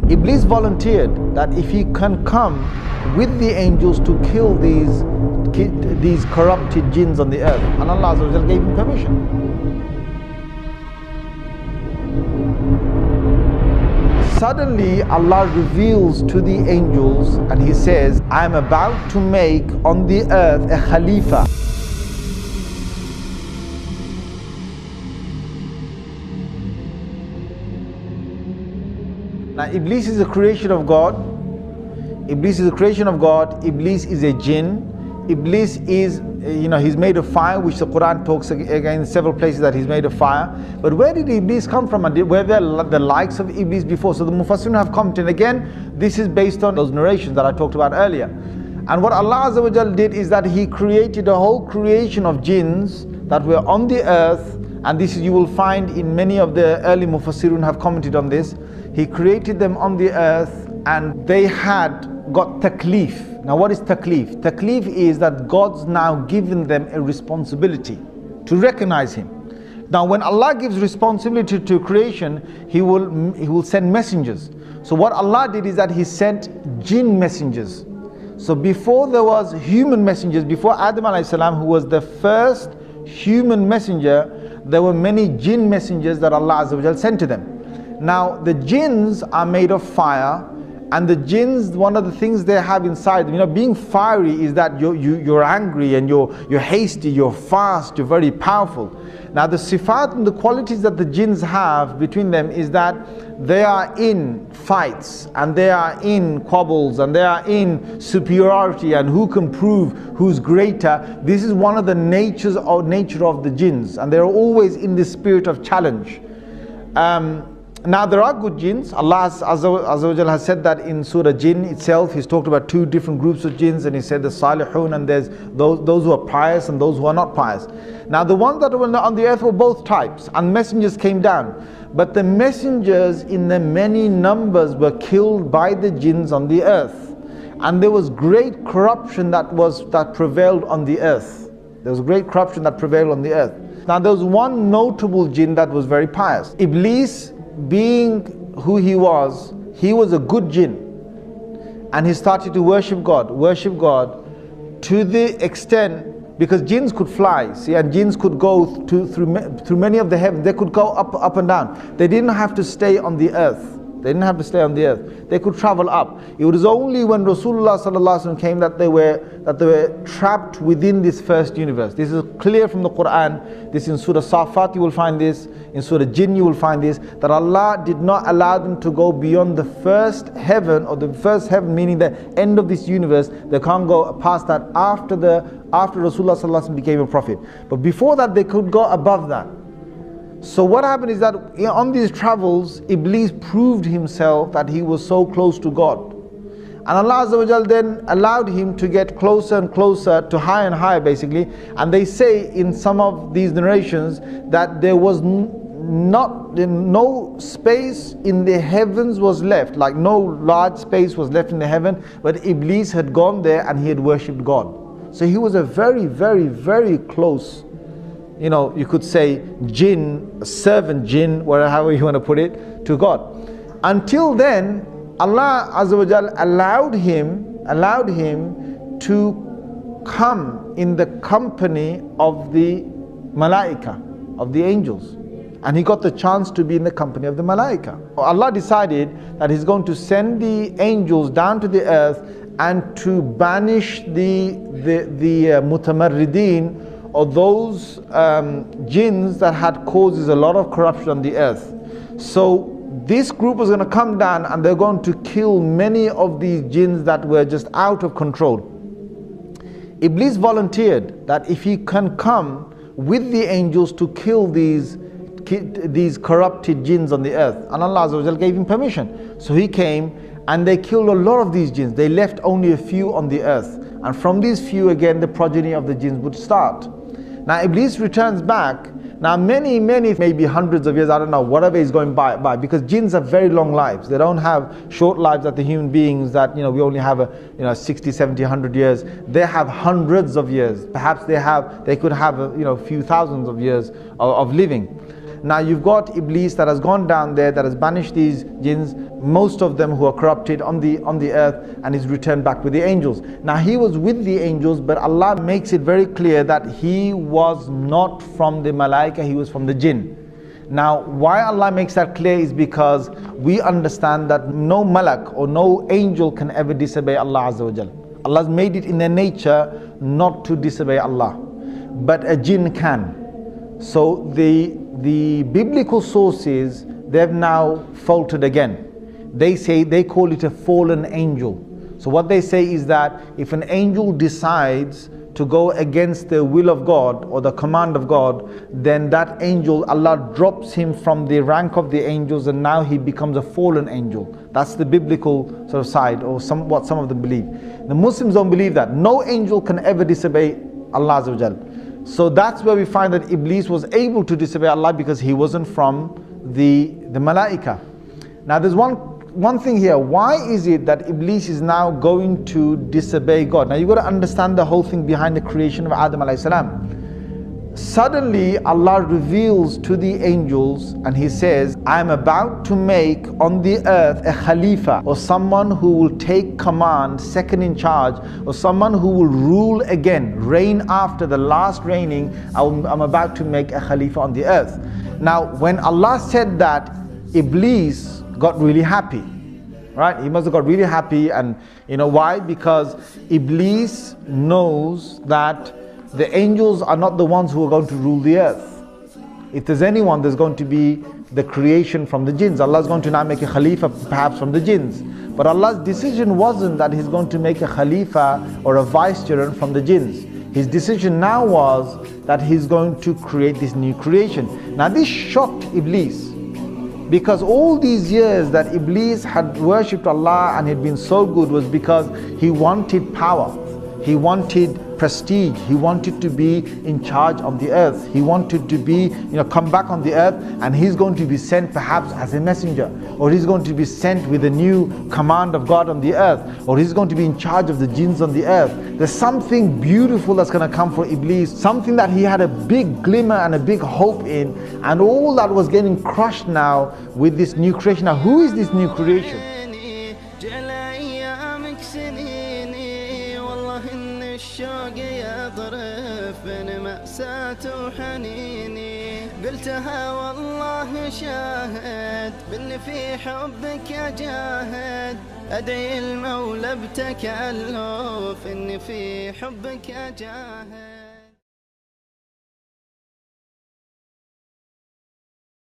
Iblis volunteered that if he can come with the angels to kill these corrupted jinns on the earth, and Allah Azza wa Jal gave him permission. Suddenly Allah reveals to the angels and He says, I am about to make on the earth a Khalifa. Now Iblis is a creation of God. Iblis is a creation of God. Iblis is a jinn. Iblis is, he's made of fire, which the Quran talks again in several places that he's made of fire. But where did Iblis come from? And were there the likes of Iblis before? So the Mufassirun have commented. Again, this is based on those narrations that I talked about earlier. And what Allah Azza wa Jal did is that He created a whole creation of jinns that were on the earth. And this you will find in many of the early Mufassirun have commented on this. He created them on the earth and they had got taklif. Now what is taklif? Taklif is that God's now given them a responsibility to recognize Him. Now when Allah gives responsibility to creation, He will send messengers. So what Allah did is that He sent jinn messengers. So before there was human messengers, before Adam alayhi salam, who was the first human messenger, there were many jinn messengers that Allah Azza wa Jal sent to them. Now the jinns are made of fire, and the jinns, one of the things they have inside them, being fiery is that you're angry and you're hasty, you're fast, you're very powerful. Now the sifat and the qualities that the jinns have between them is that they are in fights and they are in quabbles and they are in superiority and who can prove who's greater. This is one of the nature of the jinns, and they're always in the spirit of challenge. Now there are good jinns. Allah Azza wa Jal has said that in Surah Jinn itself. He's talked about two different groups of jinns, and He said the salihun, and there's those who are pious and those who are not pious. Now the ones that were on the earth were both types, and messengers came down. But the messengers in the many numbers were killed by the jinns on the earth. And there was great corruption that prevailed on the earth. There was great corruption that prevailed on the earth. Now there was one notable jinn that was very pious. Iblis, being who he was a good jinn, and he started to worship God to the extent, because jinns could fly, and jinns could go through many of the heavens. They could go up and down. They didn't have to stay on the earth. They could travel up. It was only when Rasulullah sallallahu alaihi wasallam came that they were trapped within this first universe. This is clear from the Quran. This in Surah Safat you will find this. In Surah Jinn you will find this. That Allah did not allow them to go beyond the first heaven, or the first heaven meaning the end of this universe. They can't go past that after Rasulullah sallallahu alaihi wasallam became a prophet. But before that they could go above that. So what happened is that on these travels, Iblis proved himself that he was so close to God. And Allah Azza wa Jal then allowed him to get closer and closer, to higher and higher basically. And they say in some of these narrations that there was no space in the heavens was left, like no large space was left in the heaven, but Iblis had gone there and he had worshipped God. So he was a very, very, very close, you could say jinn, servant jinn, however you want to put it, to God. Until then, Allah Azza wa Jal allowed him to come in the company of the malaika, of the angels. And he got the chance to be in the company of the malaika. Allah decided that He's going to send the angels down to the earth and to banish the mutamarrideen, or those jinns that had causes a lot of corruption on the earth. So this group was going to come down and they're going to kill many of these jinns that were just out of control. Iblis volunteered that if he can come with the angels to kill these corrupted jinns on the earth, and Allah Azza wa Jal gave him permission. So he came and they killed a lot of these jinns. They left only a few on the earth, and from these few again the progeny of the jinns would start. Now Iblis returns back. Now many, maybe hundreds of years, I don't know, whatever is going by, because jinns have very long lives. They don't have short lives that the human beings that, we only have 60, 70, 100 years. They have hundreds of years. Perhaps they could have a few thousands of years of living. Now you've got Iblis that has gone down there, that has banished these jinns, most of them who are corrupted on the earth, and is returned back with the angels. Now he was with the angels, but Allah makes it very clear that he was not from the malaika, he was from the jinn. Now why Allah makes that clear is because we understand that no malak or no angel can ever disobey Allah Azza wa Jal. Allah's made it in their nature not to disobey Allah, but a jinn can. So the biblical sources, they've now faltered again. They call it a fallen angel. So what they say is that if an angel decides to go against the will of God or the command of God, then that angel, Allah drops him from the rank of the angels, and now he becomes a fallen angel. That's the biblical sort of side, or what some of them believe. The Muslims don't believe that. No angel can ever disobey Allah Azza wa Jal. So that's where we find that Iblis was able to disobey Allah, because he wasn't from the malaika. Now there's one thing here. Why is it that Iblis is now going to disobey God? Now you've got to understand the whole thing behind the creation of Adam alayhi salam. Suddenly Allah reveals to the angels and he says, I am about to make on the earth a Khalifa, or someone who will take command, second in charge, or someone who will rule again, reign after the last reigning. I'm about to make a Khalifa on the earth. Now when Allah said that, Iblis got really happy, right? He must have got really happy. And you know why? Because Iblis knows that the angels are not the ones who are going to rule the earth. If there's anyone, there's going to be the creation from the jinns. Allah's going to now make a Khalifa perhaps from the jinns. But Allah's decision wasn't that He's going to make a Khalifa or a vicegerent from the jinns. His decision now was that He's going to create this new creation. Now this shocked Iblis, because all these years that Iblis had worshipped Allah and had been so good was because he wanted power, he wanted prestige, he wanted to be in charge of the earth, he wanted to be, come back on the earth, and he's going to be sent perhaps as a messenger, or he's going to be sent with a new command of God on the earth, or he's going to be in charge of the jinns on the earth. There's something beautiful that's going to come for Iblis, something that he had a big glimmer and a big hope in, and all that was getting crushed now with this new creation. Now who is this new creation? الشوق يضرب بين مأساة وحنيني قلتها والله شاهد بإن في حبك أجاهد أدعي المولى بتكلف إن في حبك أجاهد.